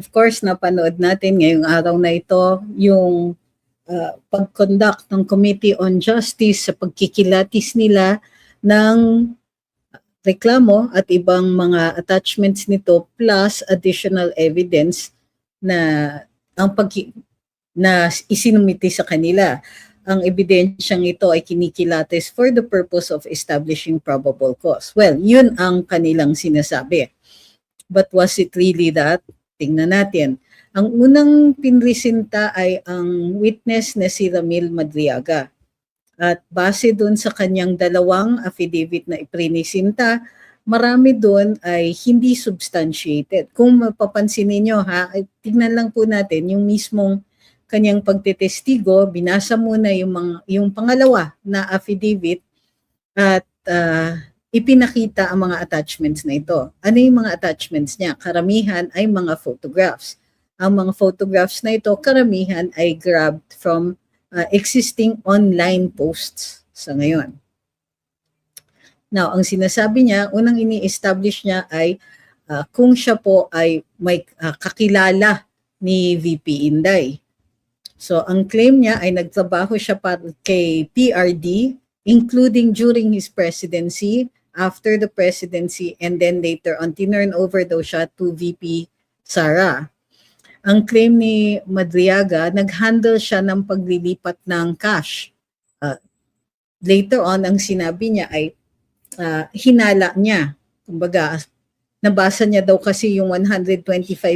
Of course, napanood natin ngayong araw na ito yung pag-conduct ng Committee on Justice sa pagkikilatis nila ng reklamo at ibang mga attachments nito plus additional evidence na na isinumiti sa kanila. Ang ebidensyang ito ay kinikilatis for the purpose of establishing probable cause. Well, yun ang kanilang sinasabi. But was it really that? Tingnan natin. Ang unang pinresinta ay ang witness na si Ramil Madriaga. At base doon sa kanyang dalawang affidavit na iprinisinta, marami doon ay hindi substantiated. Kung mapapansin ninyo tignan lang po natin yung mismong kanyang pagtetestigo, binasa muna yung pangalawa na affidavit at ipinakita ang mga attachments na ito. Ano yung mga attachments niya? Karamihan ay mga photographs. Ang mga photographs na ito, karamihan ay grabbed from existing online posts sa ngayon. Now, ang sinasabi niya, unang ini-establish niya ay kung siya po ay may kakilala ni VP Inday. So, ang claim niya ay nagtrabaho siya kay PRD, including during his presidency, after the presidency, and then later on, tinurn over daw siya to VP Sara. Ang claim ni Madriaga, nag-handle siya ng paglilipat ng cash. Later on, ang sinabi niya ay hinala niya. Kumbaga, nabasa niya daw kasi yung 125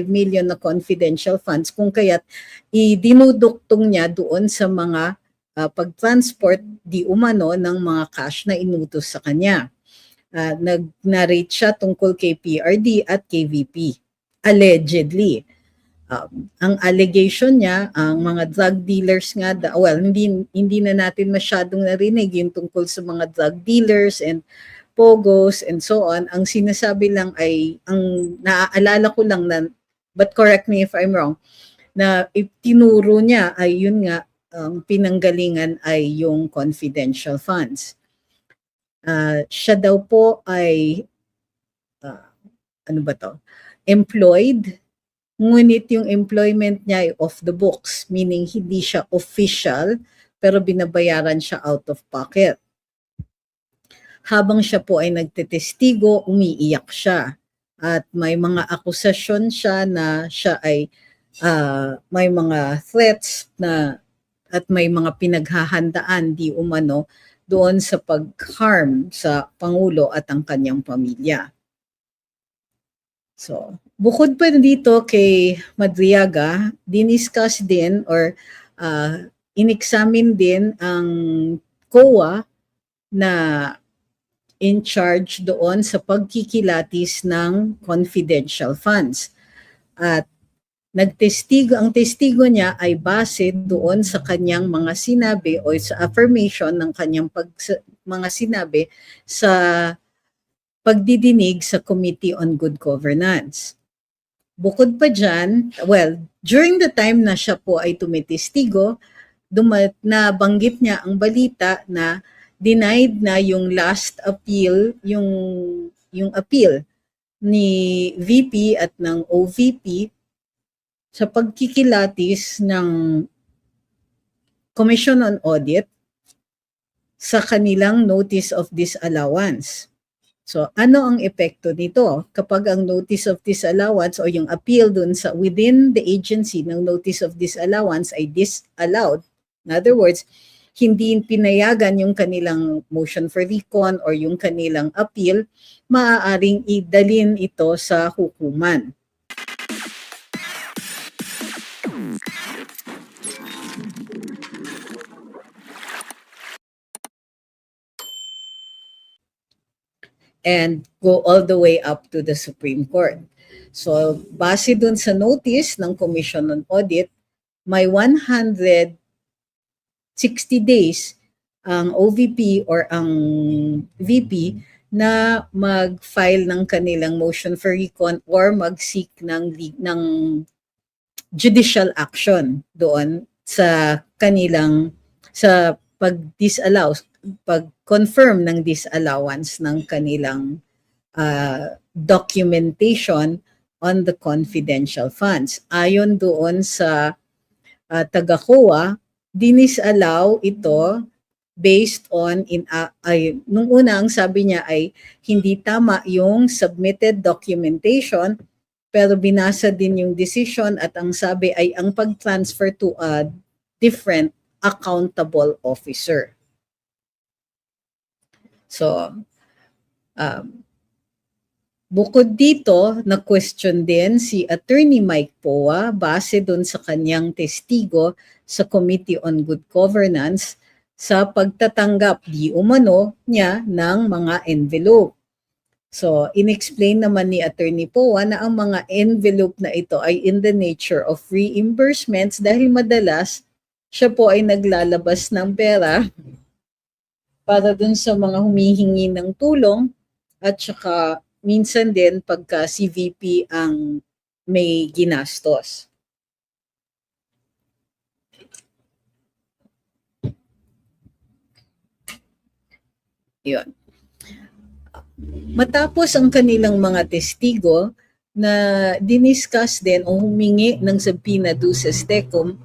million na confidential funds kung kaya't idinuduktong niya doon sa mga pag-transport di umano ng mga cash na inutos sa kanya. Nag-narrate siya tungkol kay PRD at kay VP. Allegedly. Ang allegation niya, ang mga drug dealers nga, hindi na natin masyadong narinig yung tungkol sa mga drug dealers and pogos and so on. Ang sinasabi lang ay, ang naaalala ko lang na, but correct me if I'm wrong, na tinuro niya ay yun nga, ang pinanggalingan ay yung confidential funds. Siya daw po ay, employed, ngunit yung employment niya ay off the books, meaning hindi siya official, pero binabayaran siya out of pocket. Habang siya po ay nagtetestigo, umiiyak siya. At may mga akusasyon siya na siya ay may mga threats na at may mga pinaghahandaan di umano doon sa pag-harm sa Pangulo at ang kanyang pamilya. So, bukod pa dito kay Madriaga, diniscuss din or in-examine din ang COA na in charge doon sa pagkikilatis ng confidential funds. At ang testigo niya ay base doon sa kanyang mga sinabi o sa affirmation ng kanyang mga sinabi sa pagdidinig sa Committee on Good Governance. Bukod pa dyan, during the time na siya po ay tumitestigo, nabanggit niya ang balita na denied na yung last appeal, yung appeal ni VP at ng OVP sa pagkikilatis ng Commission on Audit sa kanilang notice of disallowance. So, ano ang epekto nito? Kapag ang notice of disallowance o yung appeal dun sa within the agency ng notice of disallowance ay disallowed. In other words, hindi pinayagan yung kanilang motion for recon or yung kanilang appeal, maaaring idalin ito sa hukuman. And go all the way up to the Supreme Court. So, base dun sa notice ng Commission on Audit, may 160 days ang OVP or ang VP na mag-file ng kanilang motion for recon or mag-seek ng judicial action doon sa kanilang sa pag-disallow, pag-confirm ng disallowance ng kanilang documentation on the confidential funds. Ayon doon sa taga-COA, dinisallow ito based on nung una ang sabi niya ay hindi tama yung submitted documentation, pero binasa din yung decision at ang sabi ay ang pag-transfer to a different accountable officer. So, bukod dito, na-question din si Attorney Mike Poa base doon sa kanyang testigo sa Committee on Good Governance sa pagtatanggap di umano niya ng mga envelope. So, inexplain naman ni Attorney Poa na ang mga envelope na ito ay in the nature of reimbursements dahil madalas siya po ay naglalabas ng pera para dun sa mga humihingi ng tulong at saka minsan din pagka si VP ang may ginastos. Yun. Matapos ang kanilang mga testigo na diniscuss din o humingi ng subpoena duces tecum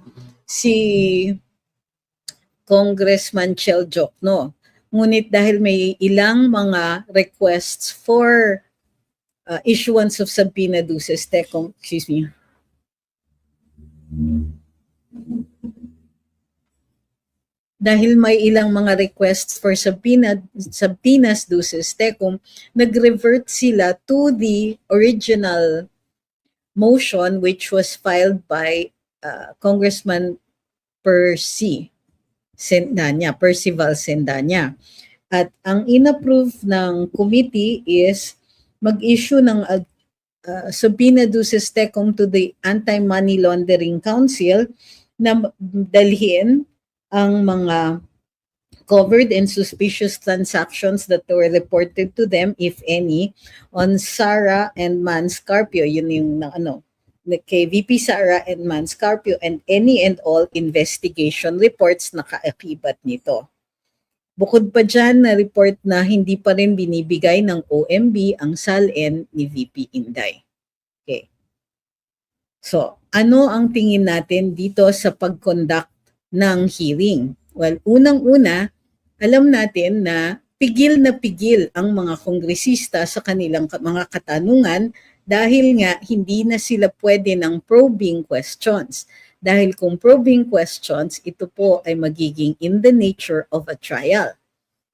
si Congressman Chel Jokno. Ngunit dahil may ilang mga requests for issuance of subpoena duces tecum, dahil may ilang mga requests for subpoenas duces tecum, nag-revert sila to the original motion which was filed by Congressman Percival Sendanya. At ang inapprove ng committee is mag-issue ng subpoena duces tecum to the Anti-Money Laundering Council na dalhin ang mga covered and suspicious transactions that were reported to them, if any, on Sara and Mans Carpio. Yun yung kay VP Sara and Mans Carpio, and any and all investigation reports na kaakibat nito. Bukod pa dyan na report na hindi pa rin binibigay ng OMB ang SALN ni VP Inday. Okay. So, ano ang tingin natin dito sa pag-conduct ng hearing? Well, unang-una, alam natin na pigil ang mga kongresista sa kanilang mga katanungan dahil nga hindi na sila pwede ng probing questions. Dahil kung probing questions, ito po ay magiging in the nature of a trial.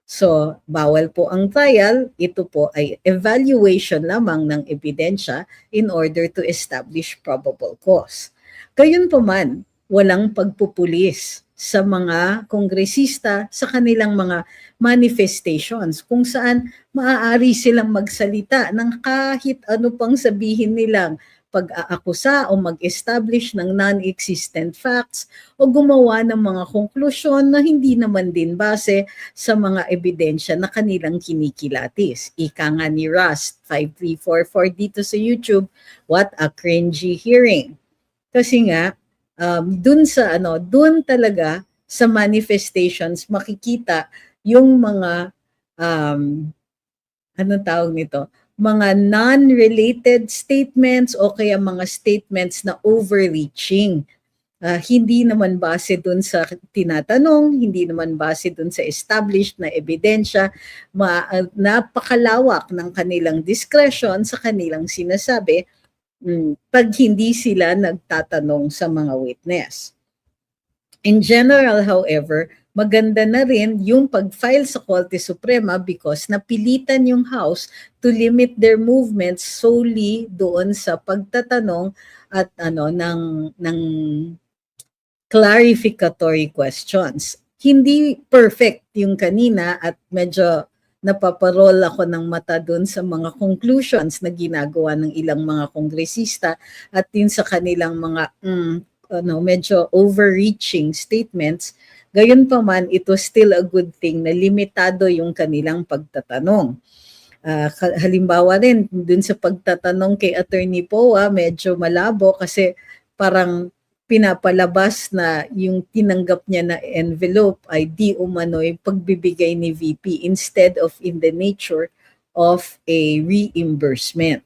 So, bawal po ang trial, ito po ay evaluation lamang ng ebidensya in order to establish probable cause. Gayunpaman, walang pagpupulis sa mga kongresista sa kanilang mga manifestations kung saan maaari silang magsalita ng kahit ano pang sabihin nilang pag-aakusa o mag-establish ng non-existent facts o gumawa ng mga konklusyon na hindi naman din base sa mga ebidensya na kanilang kinikilatis. Ika nga ni Rust 5344 dito sa YouTube, what a cringy hearing. Kasi nga, dun talaga sa manifestations makikita yung mga mga non-related statements o kaya mga statements na overreaching. Hindi naman base dun sa tinatanong, hindi naman base dun sa established na ebidensya, napakalawak ng kanilang discretion sa kanilang sinasabi pag hindi sila nagtatanong sa mga witness. In general, however, maganda na rin yung pag-file sa Korte Suprema because napilitan yung House to limit their movements solely doon sa pagtatanong at ng clarificatory questions. Hindi perfect yung kanina at medyo napaparol ako ng mata doon sa mga conclusions na ginagawa ng ilang mga kongresista at din sa kanilang mga medyo overreaching statements. Gayunpaman, ito still a good thing na limitado yung kanilang pagtatanong. Halimbawa rin, dun sa pagtatanong kay Attorney Poa, medyo malabo kasi parang pinapalabas na yung tinanggap niya na envelope ay di umano'y pagbibigay ni VP instead of in the nature of a reimbursement.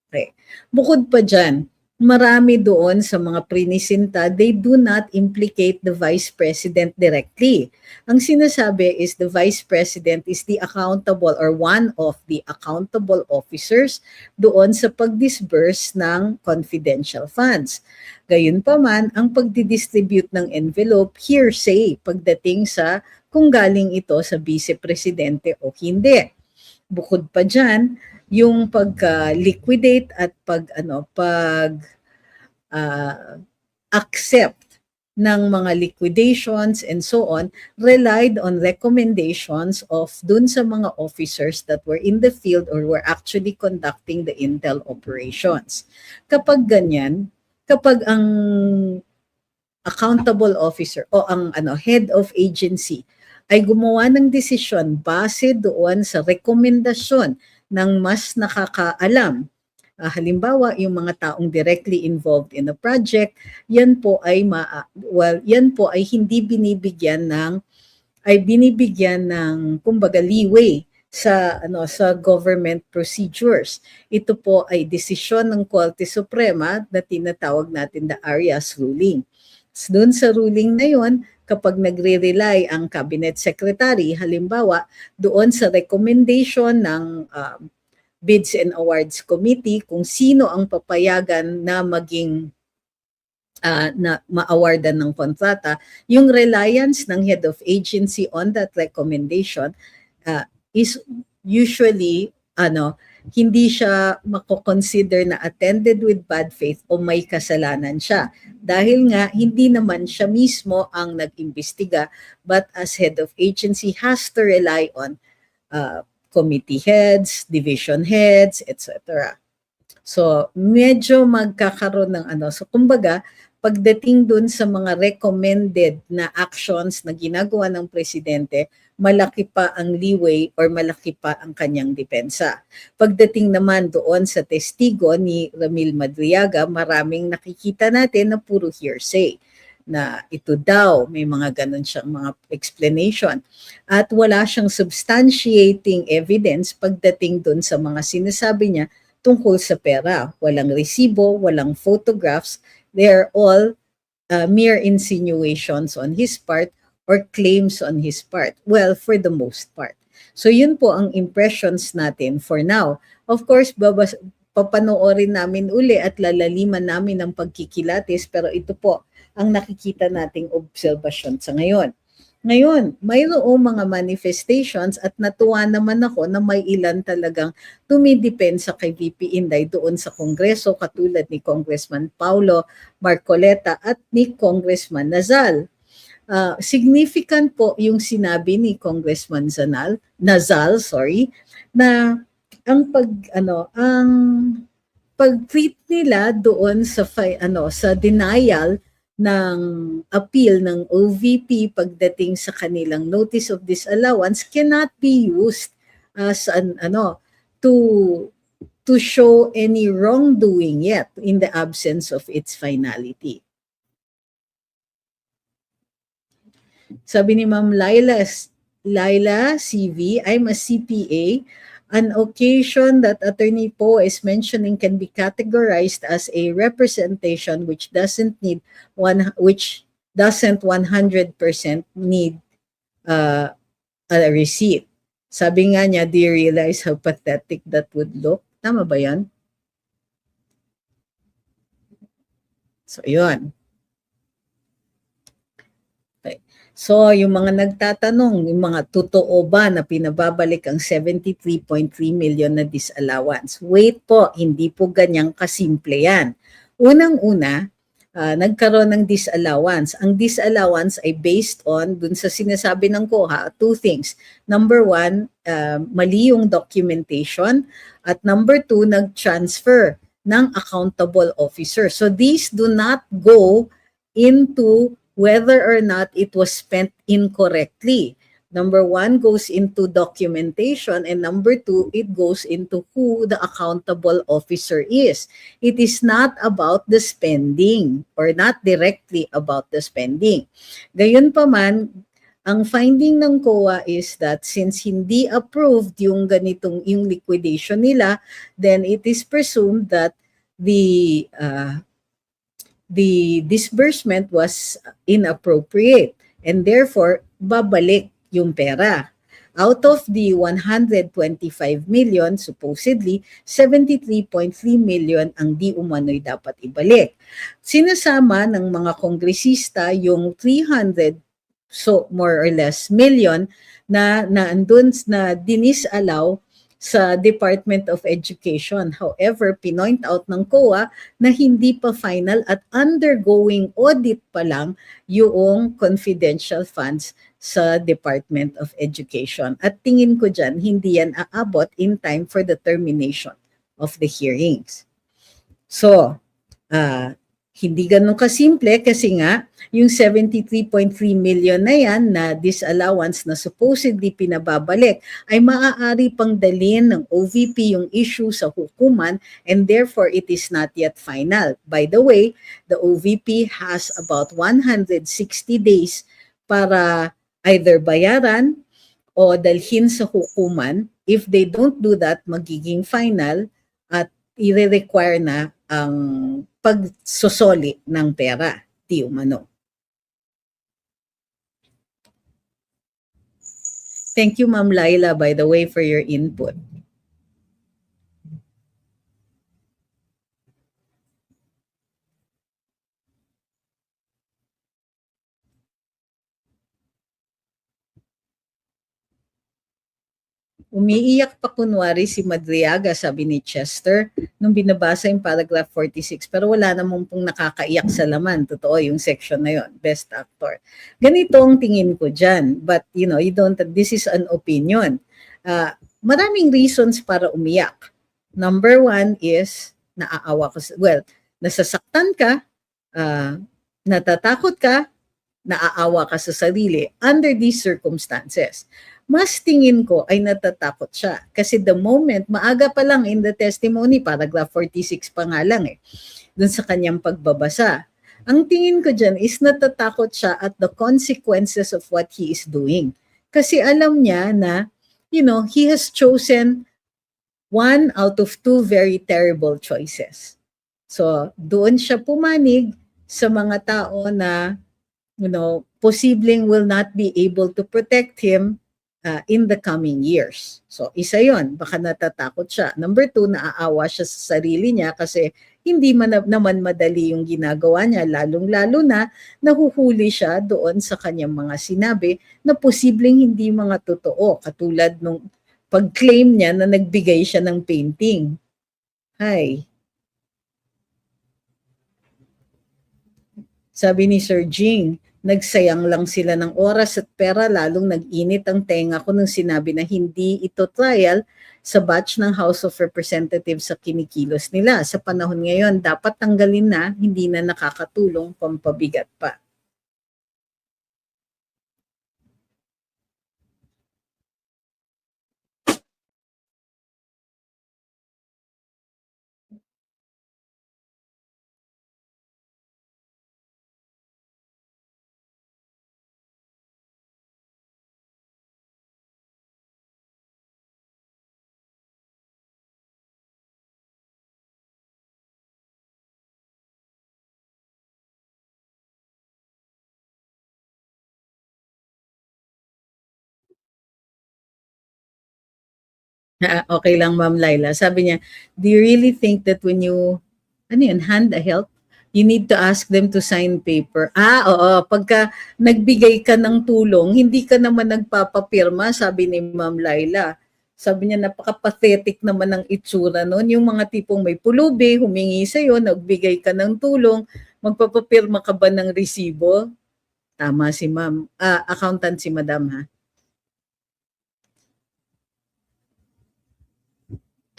Okay. Bukod pa dyan, marami doon sa mga prinisinta, they do not implicate the Vice President directly. Ang sinasabi is the Vice President is the accountable or one of the accountable officers doon sa pag-disburse ng confidential funds. Gayunpaman, ang pagdidistribute ng envelope, hearsay pagdating sa kung galing ito sa Vice Presidente o hindi. Bukod pa dyan, yung pag-liquidate at accept ng mga liquidations and so on relied on recommendations of dun sa mga officers that were in the field or were actually conducting the intel operations. Kapag ganyan, kapag ang accountable officer o ang head of agency ay gumawa ng desisyon base doon sa rekomendasyon ng mas nakakaalam. Halimbawa, yung mga taong directly involved in a project, yan po ay hindi binibigyan ng kumbaga leeway sa government procedures. Ito po ay desisyon ng Korte Suprema na tinatawag natin the Arias ruling. Doon sa ruling na yon, kapag nagre-rely ang cabinet secretary, halimbawa, doon sa recommendation ng Bids and Awards Committee kung sino ang papayagan na maging na ma-awardan ng kontrata, yung reliance ng head of agency on that recommendation is usually hindi siya mako-consider na attended with bad faith o may kasalanan siya. Dahil nga, hindi naman siya mismo ang nag-imbestiga, but as head of agency has to rely on committee heads, division heads, etc. So, medyo magkakaroon ng So, kumbaga, pagdating dun sa mga recommended na actions na ginagawa ng presidente, malaki pa ang leeway or malaki pa ang kanyang depensa. Pagdating naman doon sa testigo ni Ramil Madriaga, maraming nakikita natin na puro hearsay na ito daw, may mga ganun siyang mga explanation. At wala siyang substantiating evidence pagdating doon sa mga sinasabi niya tungkol sa pera. Walang resibo, walang photographs. They're all mere insinuations on his part or claims on his part. Well, for the most part. So yun po ang impressions natin for now. Of course, papanoorin namin uli at lalaliman namin ang pagkikilatis, pero ito po ang nakikita nating obserbasyon sa ngayon. Ngayon, mayroong mga manifestations at natuwa naman ako na may ilan talagang tumidepensa kay VP Inday doon sa Kongreso katulad ni Congressman Paulo Marcoleta at ni Congressman Nazal. Significant po yung sinabi ni Congressman Nazal, na ang pag-tweet nila doon sa denial ng appeal ng OVP pagdating sa kanilang notice of disallowance cannot be used as to show any wrongdoing yet in the absence of its finality. Sabi ni Ma'am Laila CV, I'm a CPA. An occasion that Attorney Poe is mentioning can be categorized as a representation which doesn't 100% need a receipt. Sabi nga niya, do you realize how pathetic that would look? Tama ba yan? So, yun. So, yung mga nagtatanong, yung mga totoo ba na pinababalik ang 73.3 million na disallowance? Wait po, hindi po ganyang kasimple yan. Unang-una, nagkaroon ng disallowance. Ang disallowance ay based on, dun sa sinasabi ng COA, two things. Number one, mali yung documentation. At number two, nag-transfer ng accountable officer. So, these do not go into whether or not it was spent incorrectly. Number one goes into documentation, and number two, it goes into who the accountable officer is. It is not about the spending or not directly about the spending. Gayunpaman, ang finding ng COA is that since hindi approved yung liquidation nila, then it is presumed that the disbursement was inappropriate and therefore babalik yung pera. Out of the 125 million, supposedly, 73.3 million ang di umano'y dapat ibalik. Sinasama ng mga kongresista yung 300, so more or less, million na naandun na dinisallow sa Department of Education. However, pinoint out ng COA na hindi pa final at undergoing audit pa lang yung confidential funds sa Department of Education. At tingin ko dyan, hindi yan aabot in time for the termination of the hearings. So, hindi ganun kasimple kasi nga yung 73.3 million na yan na disallowance na supposedly pinababalik ay maaari pang dalhin ng OVP yung issue sa hukuman and therefore it is not yet final. By the way, the OVP has about 160 days para either bayaran o dalhin sa hukuman. If they don't do that, magiging final at i-require na ang pagsusoli ng pera, di umano. Thank you, Ma'am Laila, by the way, for your input. Umiiyak pa kunwari si Madriaga, sabi ni Chester, nung binabasa yung paragraph 46, pero wala namang pong nakakaiyak sa laman. Totoo yung section na yon, best actor. Ganito ang tingin ko dyan. But, you don't, this is an opinion. Maraming reasons para umiyak. Number one is, naaawa ka, nasasaktan ka, natatakot ka, naaawa ka sa sarili under these circumstances. Mas tingin ko ay natatakot siya. Kasi the moment, maaga pa lang in the testimony, paragraph 46 pa nga lang dun sa kanyang pagbabasa. Ang tingin ko dyan is natatakot siya at the consequences of what he is doing. Kasi alam niya na, he has chosen one out of two very terrible choices. So, doon siya pumanig sa mga tao na, posibleng will not be able to protect him in the coming years. So, isa yon, baka natatakot siya. Number two, naaawa siya sa sarili niya kasi hindi naman madali yung ginagawa niya, lalong-lalo na nahuhuli siya doon sa kanyang mga sinabi na posibleng hindi mga totoo, katulad nung pag-claim niya na nagbigay siya ng painting. Hi. Sabi ni Sir Jing, nagsayang lang sila ng oras at pera, lalong nag-init ang tenga ko nung sinabi na hindi ito trial sa batch ng House of Representatives sa kinikilos nila. Sa panahon ngayon, dapat tanggalin na, hindi na nakakatulong, pampabigat pa. Okay lang, Ma'am Laila. Sabi niya, do you really think that when you, hand a help, you need to ask them to sign paper? Oo. Pagka nagbigay ka ng tulong, hindi ka naman nagpapapirma, sabi ni Ma'am Laila. Sabi niya, napaka-pathetic naman ng itsura noon. Yung mga tipong may pulubi, humingi sa'yo, nagbigay ka ng tulong, magpapapirma ka ba ng resibo? Tama si Ma'am. Accountant si Madam, ha?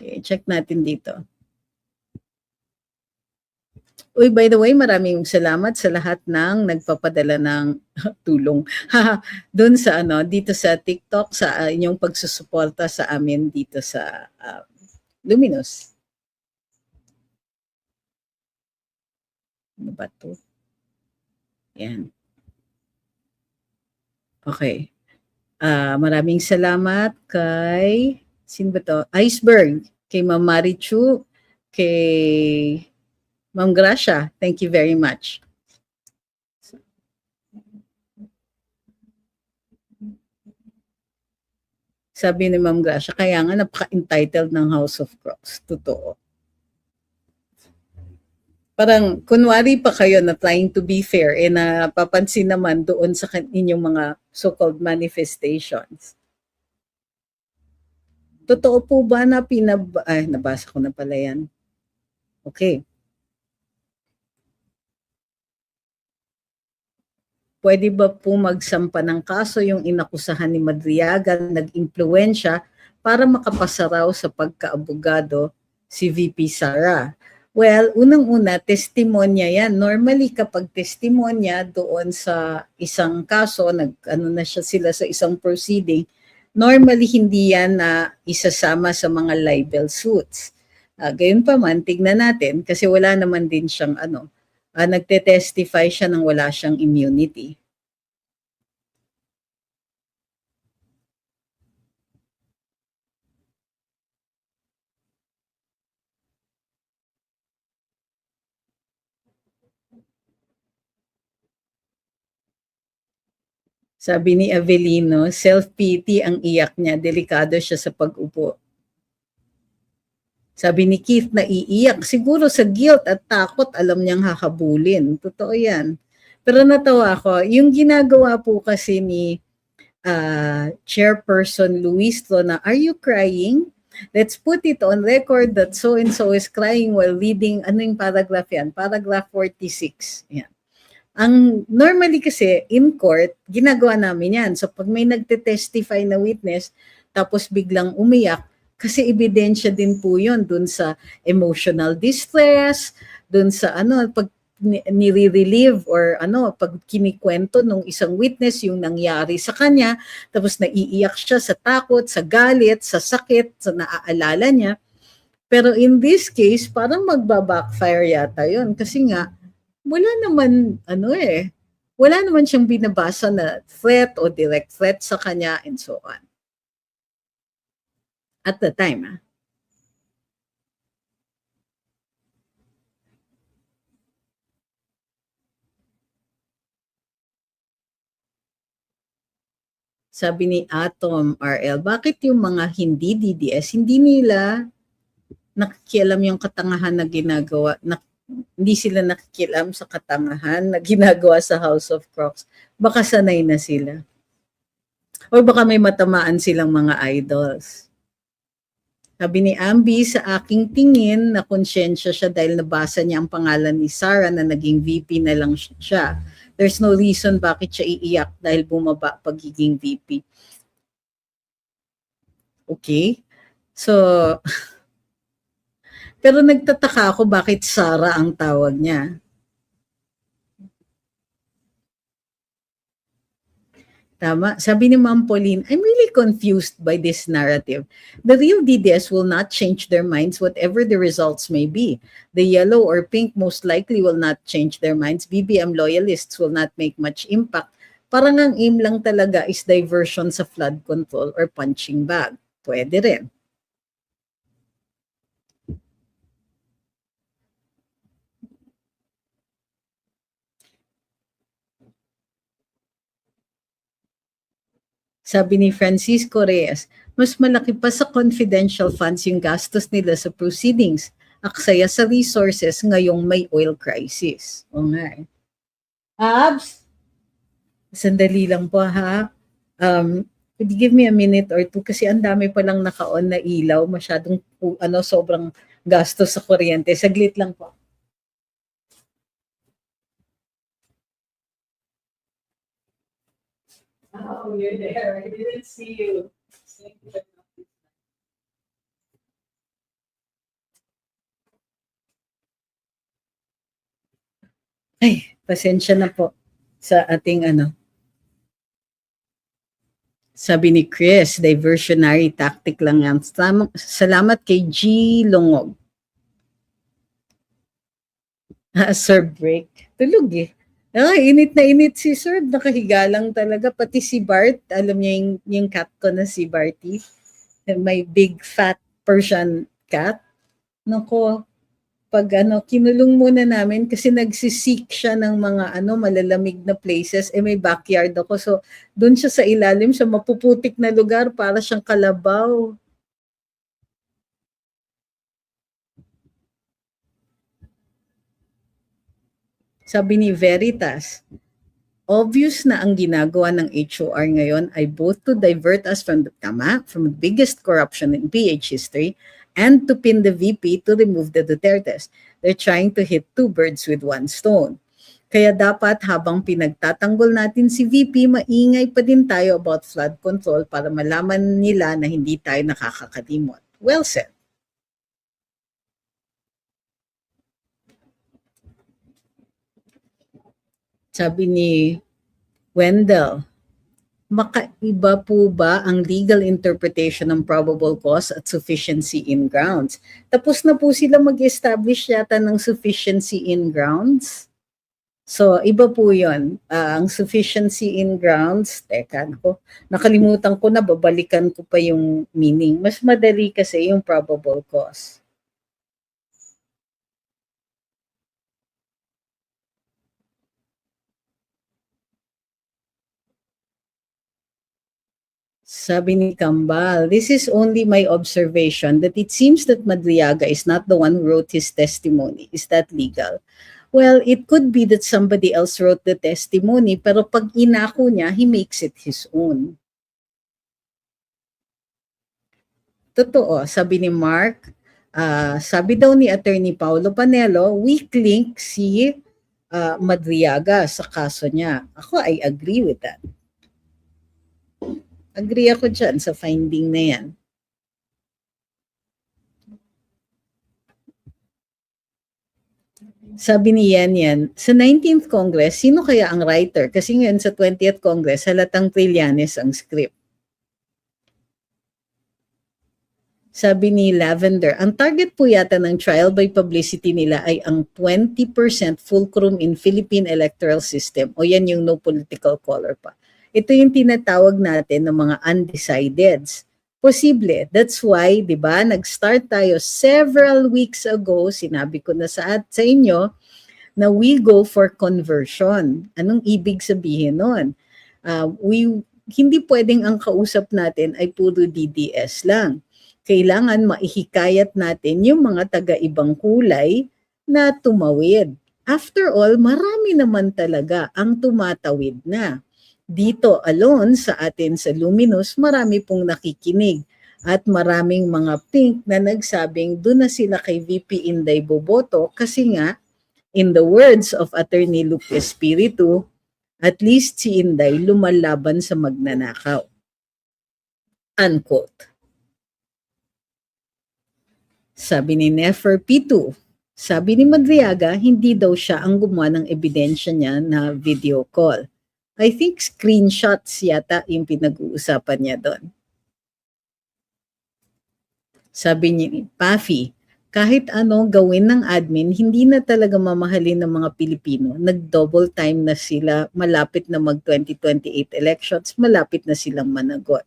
Okay, check natin dito. Uy, by the way, maraming salamat sa lahat ng nagpapadala ng tulong. Doon sa dito sa TikTok, sa inyong pagsusuporta sa amin dito sa Luminous. Ano ba to? Yan. Okay. Maraming salamat kay, sino ba to? Iceberg, kay Ma'am Marichu, kay Ma'am Gracia, thank you very much. Sabi ni Ma'am Gracia, kaya nga napaka-entitled ng House of Crocs. Totoo. Parang kunwari pa kayo na trying to be fair eh napapansin naman doon sa inyong mga so-called manifestations. Totoo po ba na nabasa ko na pala yan. Okay. Pwede ba po magsampa ng kaso yung inakusahan ni Madriaga nag-impluwensya para makapasa raw sa pagkaabogado si VP Sara? Well, unang-una, testimonya yan. Normally, kapag testimonya doon sa isang kaso, na sila sa isang proceeding, normally hindi yan na isasama sa mga libel suits. Gayon pa man, tignan natin, kasi wala naman din siyang nagte-testify siya nang wala siyang immunity. Sabi ni Avelino, self-pity ang iyak niya, delikado siya sa pag-upo. Sabi ni Keith, naiiyak. Siguro sa guilt at takot, alam niyang hahabulin. Totoo yan. Pero natawa ko, yung ginagawa po kasi ni Chairperson Luis na, are you crying? Let's put it on record that so-and-so is crying while reading, ano yung paragraph yan? Paragraph 46. Yan. Ang normally kasi in court, ginagawa namin yan. So pag may nagte-testify na witness, tapos biglang umiyak, kasi ebidensya din po yun dun sa emotional distress, dun sa pag nire-relieve or pag kinikwento nung isang witness yung nangyari sa kanya, tapos naiiyak siya sa takot, sa galit, sa sakit, sa naaalala niya. Pero in this case, parang magba-backfire yata yun. Kasi nga, wala naman, wala naman siyang binabasa na threat o direct threat sa kanya and so on. At the time, Sabi ni Atom RL, bakit yung mga hindi DDS, hindi nila nakikialam yung katangahan na ginagawa, hindi sila nakikialam sa katangahan na ginagawa sa House of Crocs. Baka sanay na sila. O baka may matamaan silang mga idols. Sabi ni Ambi, sa aking tingin, na konsyensya siya dahil nabasa niya ang pangalan ni Sara na naging VP na lang siya. There's no reason bakit siya iiyak dahil bumaba pagiging VP. Okay? So, pero nagtataka ako bakit Sara ang tawag niya. Tama. Sabi ni Ma'am Pauline, I'm really confused by this narrative. The real DDS will not change their minds whatever the results may be. The yellow or pink most likely will not change their minds. BBM loyalists will not make much impact. Parang ang aim lang talaga is diversion sa flood control or punching bag. Pwede rin. Sabi ni Francisco Reyes, mas malaki pa sa confidential funds yung gastos nila sa proceedings. Aksaya sa resources ngayong may oil crisis. O nga eh. Abs, sandali lang po ha. Could you give me a minute or two kasi ang dami palang naka-on na ilaw, masyadong sobrang gastos sa kuryente. Saglit lang po. Oh, you're there. I didn't see you. Ay, pasensya na po sa ating Sabi ni Chris, diversionary tactic lang yan. Salamat kay G. Longog. Sir break. Tulog eh. Init na init si Sir. Nakahiga lang talaga. Pati si Bart, alam niya yung cat ko na si Barty. May big fat Persian cat. Nako, pag kinulong muna namin kasi nagsisik siya ng mga malalamig na places, may backyard ako. So, doon siya sa ilalim, sa mapuputik na lugar, para siyang kalabaw. Sabi ni Veritas, obvious na ang ginagawa ng HOR ngayon ay both to divert us from the biggest corruption in PH history and to pin the VP to remove the Dutertes. They're trying to hit two birds with one stone. Kaya dapat habang pinagtatanggol natin si VP, maingay pa din tayo about flood control para malaman nila na hindi tayo nakakakalimot. Well said. Sabi ni Wendell, makaiba po ba ang legal interpretation ng probable cause at sufficiency in grounds? Tapos na po sila mag-establish yata ng sufficiency in grounds. So, iba po yun. Ang sufficiency in grounds, nakalimutan ko na, babalikan ko pa yung meaning. Mas madali kasi yung probable cause. Sabi ni Kambal, this is only my observation that it seems that Madriaga is not the one who wrote his testimony. Is that legal? Well, it could be that somebody else wrote the testimony, pero pag inako niya, he makes it his own. Totoo, sabi ni Mark, sabi daw ni Attorney Paulo Panelo, weak link si Madriaga sa kaso niya. Ako, I agree with that. Agree ako dyan sa finding na yan. Sabi ni Yan, sa 19th Congress, sino kaya ang writer? Kasi ngayon sa 20th Congress, halatang Trillanes ang script. Sabi ni Lavender, ang target po yata ng trial by publicity nila ay ang 20% fulcrum in Philippine electoral system. O yan yung no political color pa. Ito yung tinatawag natin ng mga undecideds. Posible. That's why, di ba, nag-start tayo several weeks ago, sinabi ko na sa inyo, na we go for conversion. Anong ibig sabihin nun? Hindi pwedeng ang kausap natin ay puro DDS lang. Kailangan maihikayat natin yung mga taga-ibang kulay na tumawid. After all, marami naman talaga ang tumatawid na. Dito alone sa atin sa Luminous, marami pong nakikinig at maraming mga pink na nagsabing doon na sila kay VP Inday boboto kasi nga, in the words of Attorney Luke Espiritu, at least si Inday lumalaban sa magnanakaw. Unquote. Sabi ni Nefer P2, sabi ni Madriaga, hindi daw siya ang gumawa ng ebidensya niya na video call. I think screenshots yata yung pinag-uusapan niya doon. Sabi ni Pafi, kahit ano gawin ng admin, hindi na talaga mamahalin ng mga Pilipino. Nag-double time na sila, malapit na mag-2028 elections, malapit na silang managot.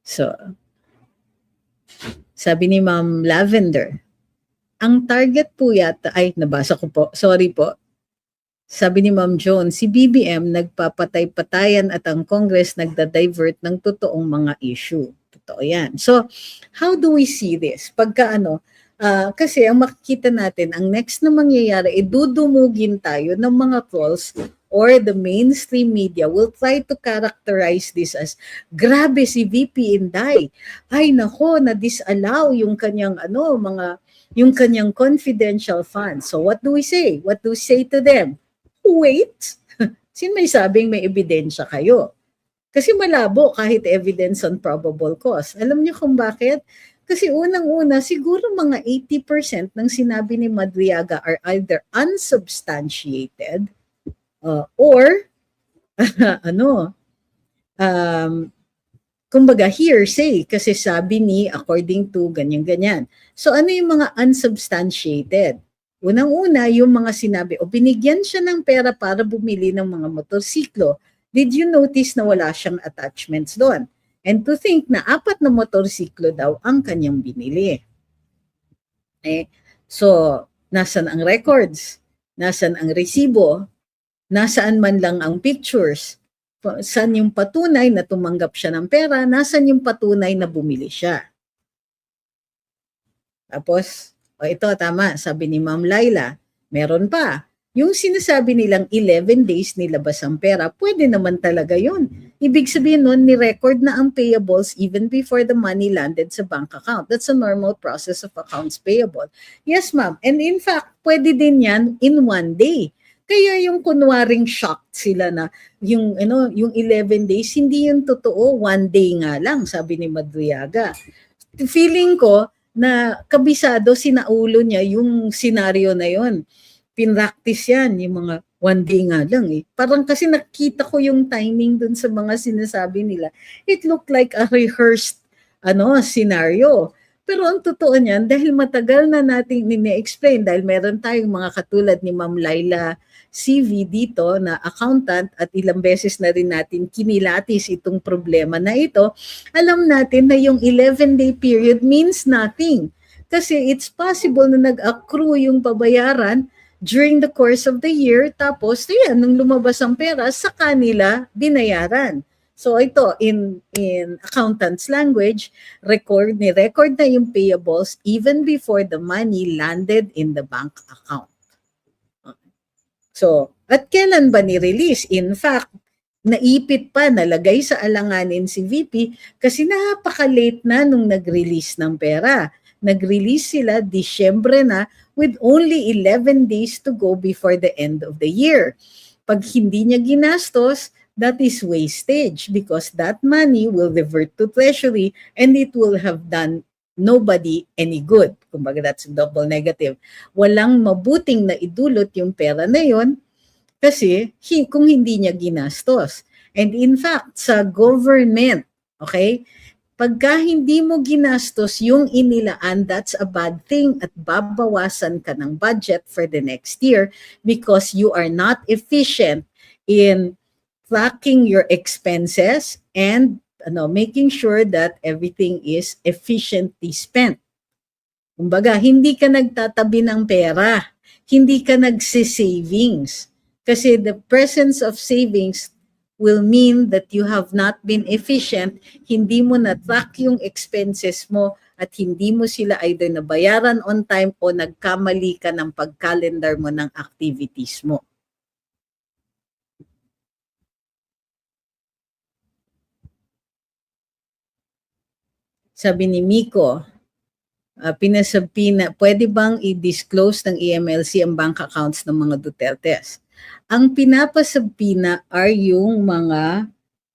So, sabi ni Ma'am Lavender, ang target po yata, ay nabasa ko po, sorry po. Sabi ni Ma'am Joan, si BBM nagpapatay-patayan at ang Congress nagda-divert ng totoong mga issue. Totoo yan. So, how do we see this? Pagka kasi ang makikita natin, ang next na mangyayari, dudumugin tayo ng mga trolls or the mainstream media will try to characterize this as, grabe si VP Inday. Ay nako, na-disallow yung kanyang yung kanyang confidential funds. So what do we say? What do we say to them? Wait, sino may sabing may ebidensya kayo? Kasi malabo kahit evidence on probable cause. Alam niyo kung bakit? Kasi unang-una, siguro mga 80% ng sinabi ni Madriaga are either unsubstantiated or kumbaga hearsay kasi sabi ni according to ganyan-ganyan. So ano yung mga unsubstantiated? Unang-una, yung mga sinabi, binigyan siya ng pera para bumili ng mga motorsiklo. Did you notice na wala siyang attachments doon? And to think na 4 na motorsiklo daw ang kanyang binili. So, nasan ang records? Nasan ang resibo? Nasaan man lang ang pictures? Saan yung patunay na tumanggap siya ng pera? Nasaan yung patunay na bumili siya? Tapos, ito tama, sabi ni Ma'am Laila, meron pa. Yung sinasabi nilang 11 days nilabas ang pera, pwede naman talaga yun. Ibig sabihin nun, ni-record na ang payables even before the money landed sa bank account. That's a normal process of accounts payable. Yes, ma'am. And in fact, pwede din yan in one day. Kaya yung kunwaring shocked sila na yung 11 days, hindi yung totoo, one day nga lang, sabi ni Madriaga. Feeling ko, na kabisado, sinaulo niya yung senaryo na yon. Pinractice yan, yung mga one day nga lang eh. Parang kasi nakita ko yung timing dun sa mga sinasabi nila. It looked like a rehearsed scenario. Pero ang totoo niyan, dahil matagal na nating nini-explain, dahil meron tayong mga katulad ni Ma'am Laila CV dito na accountant at ilang beses na rin natin kinilatis itong problema na ito, alam natin na yung 11-day period means nothing. Kasi it's possible na nag-accrue yung pabayaran during the course of the year, tapos yan, nung lumabas ang pera, sa kanila binayaran. So ito, in accountant's language, record na yung payables even before the money landed in the bank account. So, at kailan ba ni-release? In fact, naipit pa, nalagay sa alanganin si VP kasi napaka-late na nung nag-release ng pera. Nag-release sila Disyembre na with only 11 days to go before the end of the year. Pag hindi niya ginastos, that is wastage because that money will revert to Treasury and it will have done nobody any good. Kumbaga, that's double negative. Walang mabuting na idulot yung pera na yon kasi kung hindi niya ginastos. And in fact, sa government, okay, pagka hindi mo ginastos yung inilaan, that's a bad thing at babawasan ka ng budget for the next year because you are not efficient in tracking your expenses and making sure that everything is efficiently spent. Kumbaga, hindi ka nagtatabi ng pera, hindi ka nagsi-savings. Kasi the presence of savings will mean that you have not been efficient, hindi mo na-track yung expenses mo at hindi mo sila either nabayaran on time o nagkamali ka ng pag-calendar mo ng activities mo. Sabi ni Miko, pwede bang i-disclose ng EMLC ang bank accounts ng mga Dutertes? Ang pinapasabpina are yung mga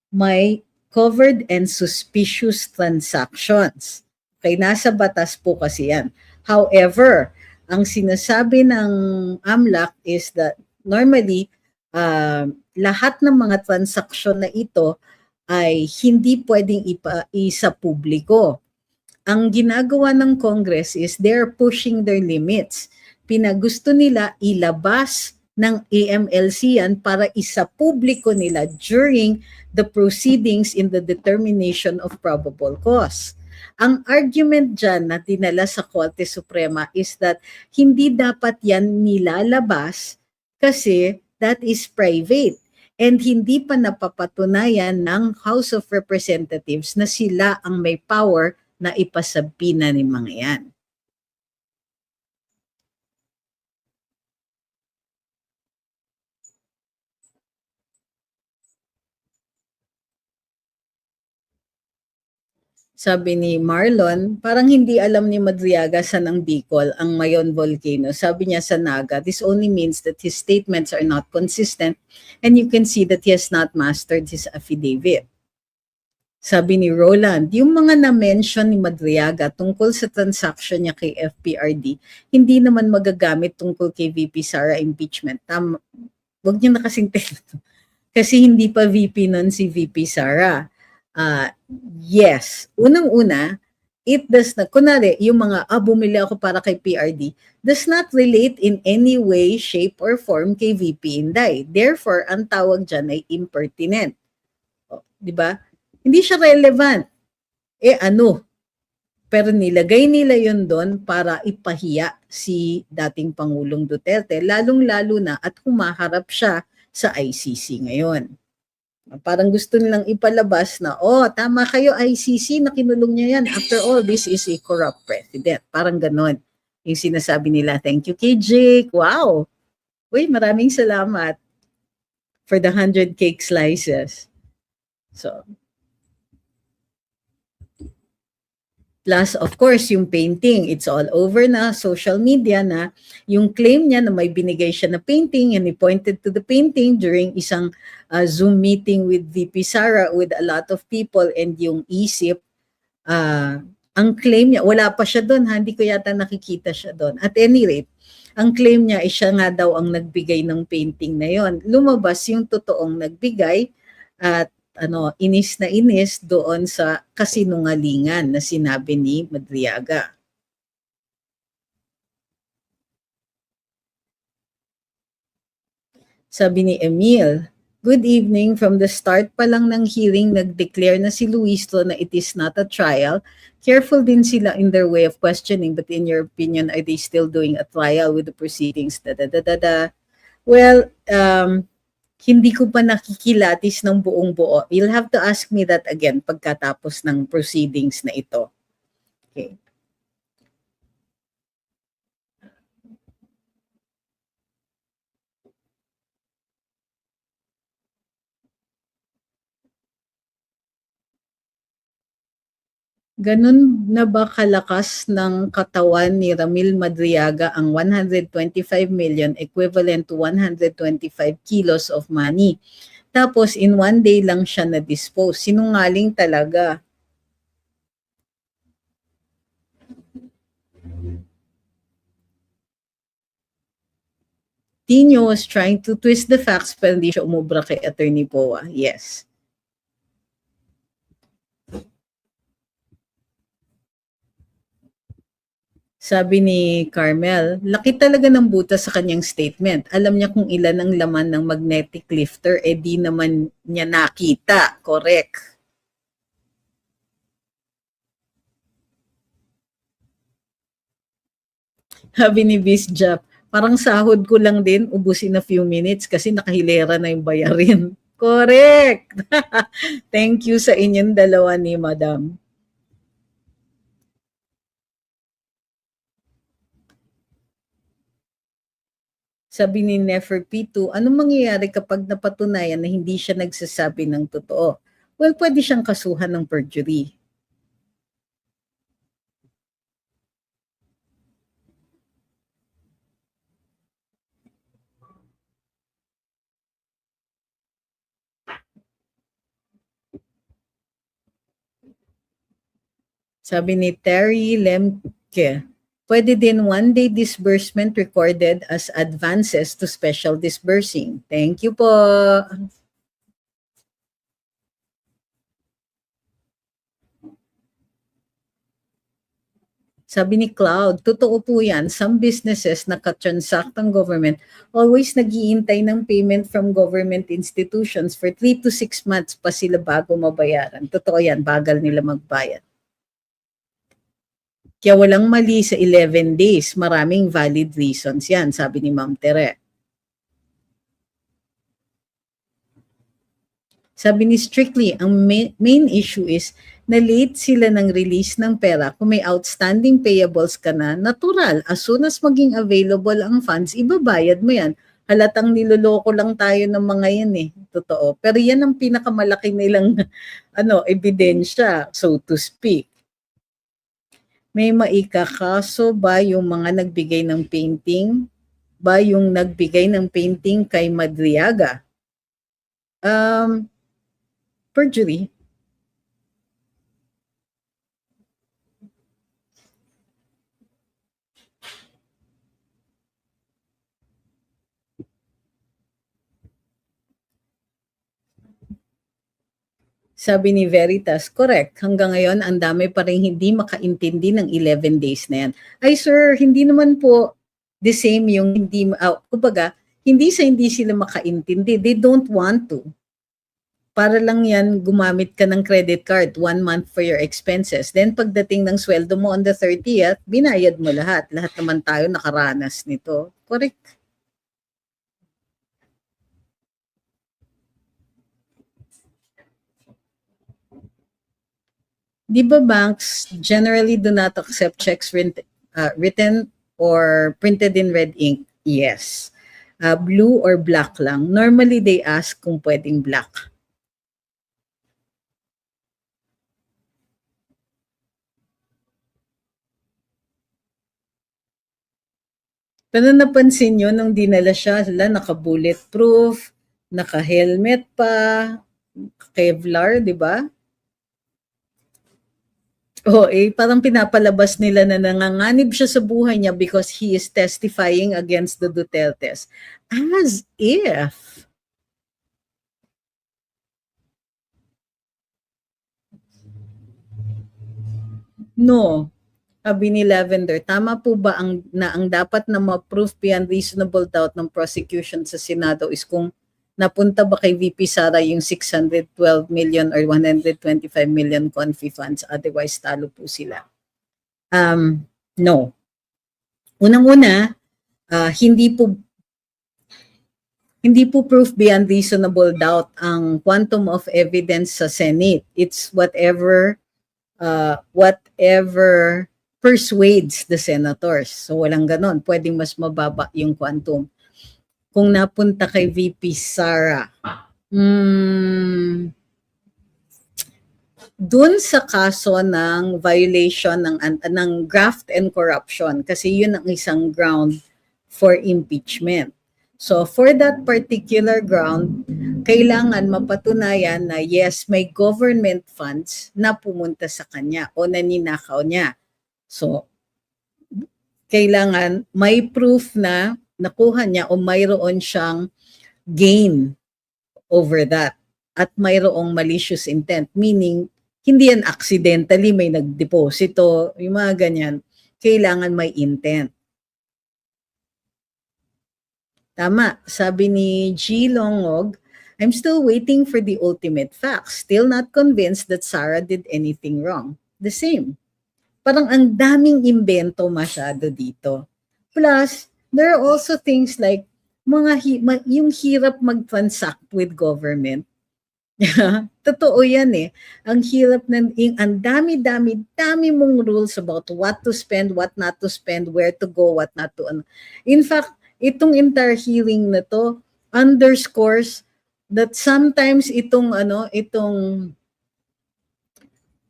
may covered and suspicious transactions. Okay, nasa batas po kasi yan. However, ang sinasabi ng AMLAC is that normally, lahat ng mga transaksyon na ito ay hindi pwedeng isa publiko. Ang ginagawa ng Congress is they're pushing their limits. Pinagusto nila ilabas ng AMLC yan para isa publiko nila during the proceedings in the determination of probable cause. Ang argument dyan na dinala sa Korte Suprema is that hindi dapat yan nilalabas kasi that is private. And hindi pa napapatunayan ng House of Representatives na sila ang may power na ipasabpina ni mga yan. Sabi ni Marlon, parang hindi alam ni Madriaga saan ang Bicol, ang Mayon volcano. Sabi niya sa Naga, this only means that his statements are not consistent and you can see that he has not mastered his affidavit. Sabi ni Roland, yung mga na-mention ni Madriaga tungkol sa transaction niya kay FPRD, hindi naman magagamit tungkol kay VP Sara impeachment. Huwag niyo na kasing kasi hindi pa VP nun si VP Sara. Yes, unang-una, it does not, kunwari, yung mga, bumili ako para kay PRD, does not relate in any way, shape, or form kay VP Inday. Therefore, ang tawag dyan ay impertinent. Di ba? Hindi siya relevant. Ano? Pero nilagay nila yun doon para ipahiya si dating Pangulong Duterte, lalong-lalo na at humaharap siya sa ICC ngayon. Parang gusto nilang ipalabas na, oh, tama kayo ICC, nakinulong niya yan. After all, this is a corrupt president. Parang ganon yung sinasabi nila. Thank you, kay Jake. Wow! Uy, maraming salamat for the 100 cake slices. So, plus, of course, yung painting, it's all over na, social media na, yung claim niya na may binigay siya na painting and he pointed to the painting during isang Zoom meeting with VP Sara with a lot of people and yung isip, ang claim niya, wala pa siya doon, hindi ko yata nakikita siya doon. At any rate, ang claim niya ay siya nga daw ang nagbigay ng painting na yon. Lumabas yung totoong nagbigay at inis na inis doon sa kasinungalingan na sinabi ni Madriaga. Sabi ni Emil, good evening. From the start pa lang ng hearing, nag-declare na si Luisto na it is not a trial. Careful din sila in their way of questioning, but in your opinion, are they still doing a trial with the proceedings? Well, hindi ko pa nakikilatis ng buong buo. You'll have to ask me that again pagkatapos ng proceedings na ito. Okay. Ganun na ba kalakas ng katawan ni Ramil Madriaga ang 125 million equivalent to 125 kilos of money? Tapos in one day lang siya na-dispose. Sinungaling talaga. Tino was trying to twist the facts pero hindi siya umubra kay Attorney Poa. Yes. Sabi ni Carmel, laki talaga ng butas sa kanyang statement. Alam niya kung ilan ang laman ng magnetic lifter, di naman niya nakita. Correct. Sabi ni Bis Jap, parang sahod ko lang din, ubusin na few minutes kasi nakahilera na yung bayarin. Correct! Thank you sa inyong dalawa ni Madam. Sabi ni Neferpitu, anong mangyayari kapag napatunayan na hindi siya nagsasabi ng totoo? Well, pwede siyang kasuhan ng perjury. Sabi ni Terry Lemke, pwede din one-day disbursement recorded as advances to special disbursing. Thank you po. Sabi ni Cloud, totoo po yan. Some businesses na ka-transact ang government always nag-iintay ng payment from government institutions for 3 to 6 months pa sila bago mabayaran. Totoo yan, bagal nila magbayad. Kaya walang mali sa 11 days. Maraming valid reasons yan, sabi ni Ma'am Tere. Sabi ni Strictly, ang main issue is na late sila ng release ng pera. Kung may outstanding payables ka na, natural. As soon as maging available ang funds, ibabayad mo yan. Halatang niloloko lang tayo ng mga yan eh. Totoo. Pero yan ang pinakamalaki nilang ebidensya, so to speak. May maikakaso ba yung mga nagbigay ng painting? Ba yung nagbigay ng painting kay Madriaga? Perjury. Sabi ni Veritas, correct. Hanggang ngayon, ang dami pa rin hindi makaintindi ng 11 days na yan. Ay sir, hindi naman po the same yung hindi, kumbaga, hindi sila makaintindi. They don't want to. para lang yan gumamit ka ng credit card 1 month for your expenses. Then pagdating ng sweldo mo on the 30th, binayad mo lahat. Lahat naman tayo nakaranas nito. Correct. Di ba banks generally do not accept checks written or printed in red ink? Yes. Blue or black lang. Normally, they ask kung pwedeng black. Pero napansin nyo, nung dinala siya, naka-bulletproof, naka-helmet pa, Kevlar, di ba? Oh, parang pinapalabas nila na nanganganib siya sa buhay niya because he is testifying against the Dutertes. As if. No. Sabi ni Lavender, tama po ba ang dapat na ma-proof beyond reasonable doubt ng prosecution sa Senado is kung napunta ba kay VP Sara yung 612 million or 125 million confi funds, otherwise talo po sila? No. Unang-una, hindi po proof beyond reasonable doubt ang quantum of evidence sa Senate. It's whatever persuades the senators. So walang ganon. Pwedeng mas mababa yung quantum. Kung napunta kay VP Sara, dun sa kaso ng violation ng graft and corruption, kasi yun ang isang ground for impeachment. So for that particular ground, kailangan mapatunayan na yes, may government funds na pumunta sa kanya o naninakaw niya. So kailangan may proof na nakuha niya o mayroon siyang gain over that at mayroong malicious intent, meaning hindi yan accidentally may nagdeposito, yung mga ganyan, kailangan may intent. Tama, sabi ni G. Longog, I'm still waiting for the ultimate facts, still not convinced that Sara did anything wrong. The same. Parang ang daming imbento masyado dito. Plus, there are also things like yung hirap mag-transact with government. Totoo yan eh. Ang hirap ang dami mong rules about what to spend, what not to spend, where to go, what not to. In fact, itong entire hearing na to underscores that sometimes itong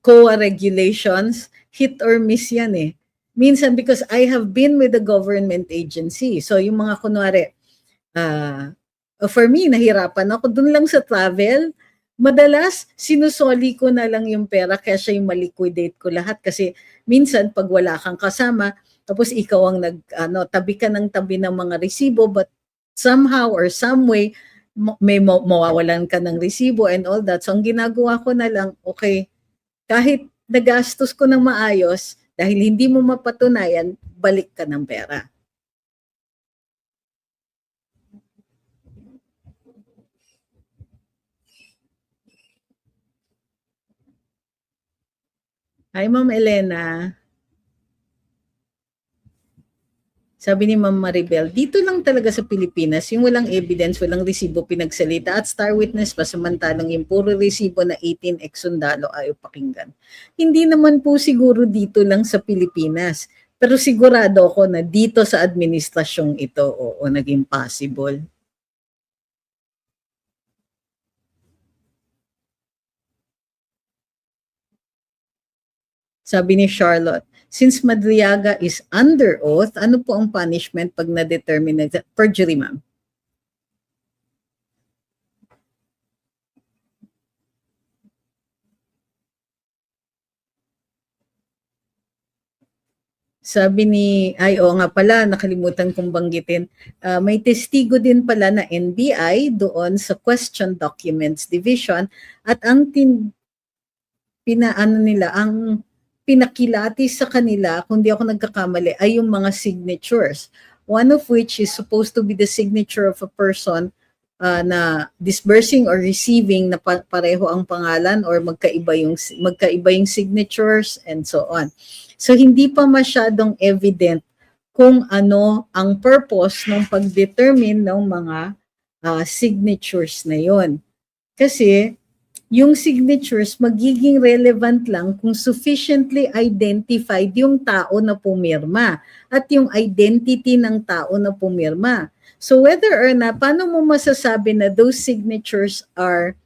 COA regulations, hit or miss yan eh. Minsan, because I have been with the government agency. So, yung mga kunwari, for me, nahirapan ako dun lang sa travel. Madalas, sinusoli ko na lang yung pera kaysa yung maliquidate ko lahat. Kasi minsan, pag wala kang kasama, tapos ikaw ang tabi ka ng tabi ng mga resibo, but somehow or some way, may mawawalan ka ng resibo and all that. So, ang ginagawa ko na lang, okay, kahit nagastos ko ng maayos, dahil hindi mo mapatunayan, balik ka ng pera. Hi, Ma'am Elena. Sabi ni Ma'am Maribel, dito lang talaga sa Pilipinas, yung walang evidence, walang resibo pinagsalita at star witness pa samantalang yung puro resibo na 18 ex-sundalo ayaw pakinggan. Hindi naman po siguro dito lang sa Pilipinas, pero sigurado ako na dito sa administrasyong ito, oo, naging possible. Sabi ni Charlotte, since Madriaga is under oath, ano po ang punishment pag na-determine na perjury, ma'am? Sabi ni, nga pala, nakalimutan kong banggitin, may testigo din pala na NBI doon sa question documents division at ang ang pinakilati sa kanila, kung di ako nagkakamali, ay yung mga signatures. One of which is supposed to be the signature of a person na disbursing or receiving na pareho ang pangalan or magkaiba yung signatures and so on. So hindi pa masyadong evident kung ano ang purpose ng pag-determine ng mga signatures na yon. Kasi yung signatures magiging relevant lang kung sufficiently identified yung tao na pumirma at yung identity ng tao na pumirma. So whether or not, paano mo masasabi na those signatures are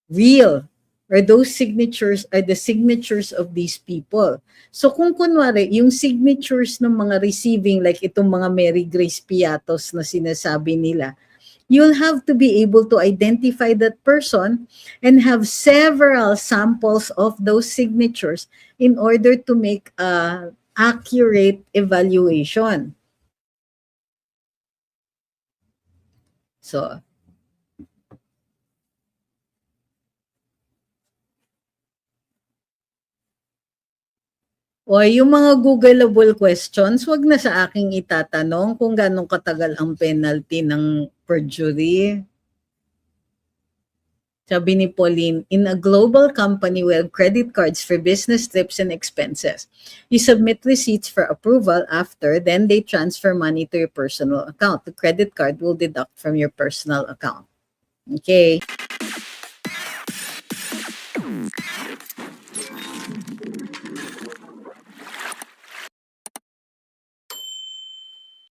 real or those signatures are the signatures of these people? So kung kunwari, yung signatures ng mga receiving, like itong mga Mary Grace Piatos na sinasabi nila, you'll have to be able to identify that person and have several samples of those signatures in order to make an accurate evaluation. So, o yung mga Googleable questions, wag na sa aking itatanong kung ganong katagal ang penalty ng perjury. Sabi ni Pauline, in a global company with credit cards for business trips and expenses, you submit receipts for approval after, then they transfer money to your personal account. The credit card will deduct from your personal account. Okay.